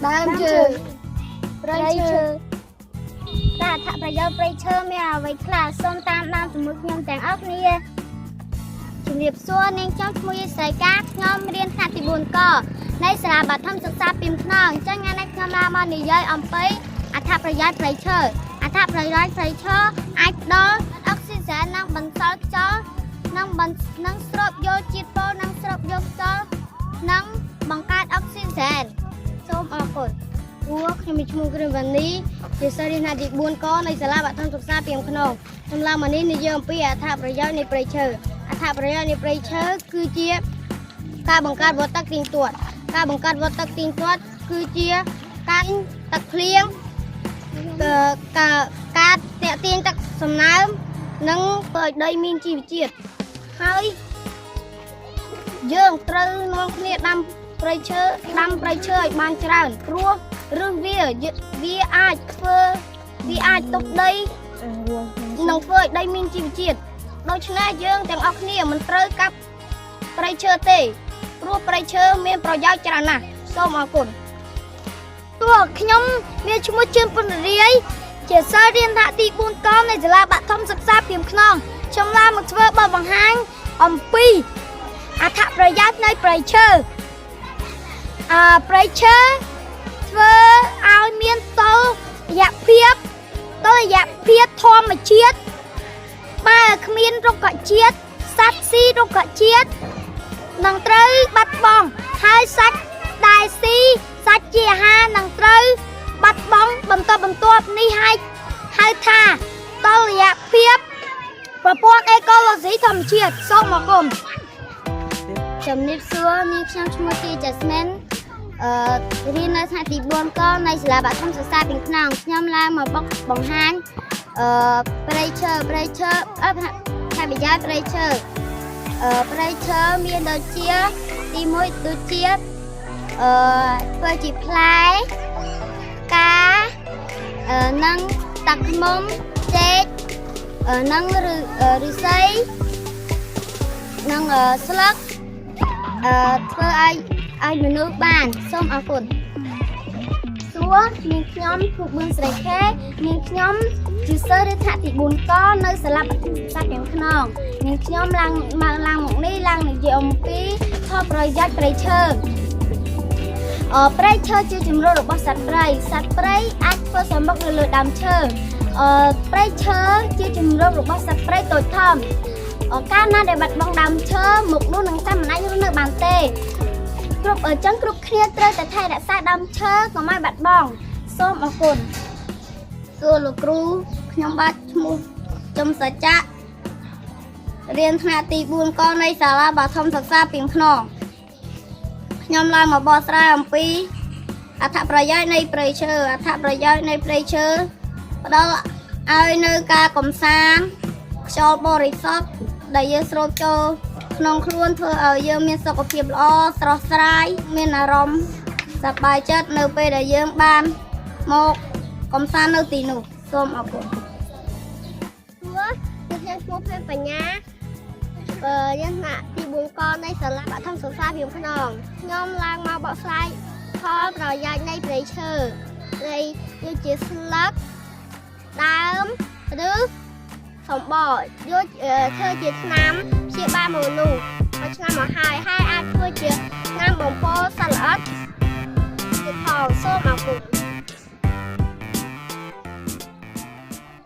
ដើមឈើព្រៃឈើតែអត្ថប្រយោជន៍ព្រៃឈើមានអ្វីខ្លះសូមតាមដានជាមួយខ្ញុំទាំងអស់គ្នាជំរាបសួរនាងខ្ញុំឈ្មោះយីស្រីកាខ្ញុំរៀនថ្នាក់ទី4កនៃសាលាបឋមសិក្សាពីមខ្នងអញ្ចឹងថ្ងៃនេះខ្ញុំឡើងមកនិយាយអំពីអត្ថប្រយោជន៍ព្រៃឈើអត្ថប្រយោជន៍ព្រៃឈើអាចផ្ដល់អុកស៊ីសែននិងបន្សល់ខ្យល់និងស្រូបយកជាតិពុលនិងស្រូបយកខ្យល់និងបង្កើតអុកស៊ីសែនសូមអរគុណខ្ញុំមានឈ្មោះគ្រឿងវណ្ណីជាសិស្សរៀនថ្នាក់ទី4កនៃសាលាបឋមសិក្សាពីមខ្នងខ្ញុំឡើងមកនេះនិយាយអំពីអត្ថប្រយោជន៍នៃព្រៃឈើអត្ថប្រយោជន៍នៃព្រៃឈើគឺជាការបង្កើតវដ្តទឹកទៀងទាត់ការបង្កើតវដ្តទឹកទៀងទាត់គឺជាការទឹកភ្លៀងការទាក់ទាញទឹកសំណើមនិងធ្វើឲ្យដីមានជីវជាតិហើយយើងត្រូវនាំគ្នាដាំព្រៃឈើឲ្យបានច្រើនព្រោះឬវាអាចទប់ដីនិងធ្វើឲ្យដីមានជីវជាតិដូច្នេះយើងទាំងអស់គ្នាមិនត្រូវកាប់ព្រៃឈើទេព្រោះព្រៃឈើមានប្រយោជន៍ច្រើនណាស់សូមអរគុណតួខ្ញុំមានឈ្មោះជឿនពុនរាយជាសិស្សរៀនថ្នាក់ទី4កនៃសាលាបឋមសិក្សាពីមខ្នងខ្ញុំឡើងមកធ្វើបទបង្ហាញអំពីអត្ថប្រយោជន៍នៃព្រៃឈើព្រៃឈើធ្វើឲ្យមានតុល្យភាពធម្មជាតិបើគ្មានរុក្ខជាតិសត្វស៊ីរុក្ខជាតិនឹងត្រូវបាត់បង់ហើយសាច់ដែលស៊ីសាច់ជាអាហារនឹងត្រូវបាត់បង់បន្តបន្ទាប់នេះហៅថាតុល្យភាពប្រព័ន្ធអេកូឡូស៊ីធម្មជាតិសូមអរគុណជំរាបសួរនាងខ្ញុំឈ្មោះទីចាស្មីនរៀននៅថ្នាក់ទី4កនៃសាលាបឋមសិក្សាពីមខ្នងខ្ញុំឡើងមកបង្ហាញព្រៃឈើថាប្រយោជន៍ព្រៃឈើព្រៃឈើមានដូចជាទី1ដូចជាធ្វើជាផ្លែនិងទឹកឃ្មុំចេកនិងឫស្សីនិងស្លឹកធ្វើឲ្យមនុស្សបានសូមអរគុណសួរនាងខ្ញុំភូប៊ឿនស្រីខេនាងខ្ញុំជាសិស្សរៀនថ្នាក់ទី4កនៅសាលាបឋមសិក្សាពីមខ្នងនាងខ្ញុំឡើងមកនេះឡើងនិយាយអំពីផលប្រយោជន៍ព្រៃឈើព្រៃឈើជាជំរករបស់សត្វព្រៃអាចធ្វើសម្បុកនៅលើដើមឈើព្រៃឈើជាជំរករបស់សត្វព្រៃតូចធំកាលណាដែលបាត់បង់ដើមឈើមុខនោះនឹងតែមិនអាចរស់នៅបានទេគ្រប់គ្នាត្រូវតែថែរក្សាដើមឈើកុំឲ្យបាត់បង់សូមអរគុណសួរលោកគ្រូខ្ញុំបាទឈ្មោះចំសច្ចៈរៀនថ្នាក់ទី4កនៃសាលាបឋមសិក្សាពីមខ្នងខ្ញុំឡើងមកបកស្រាយអំពីអត្ថប្រយោជន៍នៃព្រៃឈើអត្ថប្រយោជន៍នៃព្រៃឈើផ្ដល់ឲ្យនៅការកំសាន្តខ្យល់បរិសុទ្ធដែលយើងស្រូបចូលក្នុងខ្លួនធ្វើឲ្យយើងមានសុខភាពល្អស្រស់ស្រាយមានអារម្មណ៍សប្បាយចិត្តនៅពេលដែលយើងបានមកកំសាន្តនៅទីនោះសូមអរគុណខ្ញុំឈ្មោះភេបញ្ញាយើងថ្នាក់ទី4កនៃសាលាបឋមសិក្សាពីមខ្នងខ្ញុំឡើងមកបកស្រាយផលប្រយោជន៍នៃព្រៃឈើព្រៃដូចជាស្លឹកដើមឬសម្បកយកធ្វើជាថ្នាំព្យាបាលមនុស្សមួយឆ្នាំមកហើយអាចធ្វើជាថ្នាំបំពុលសត្វល្អិត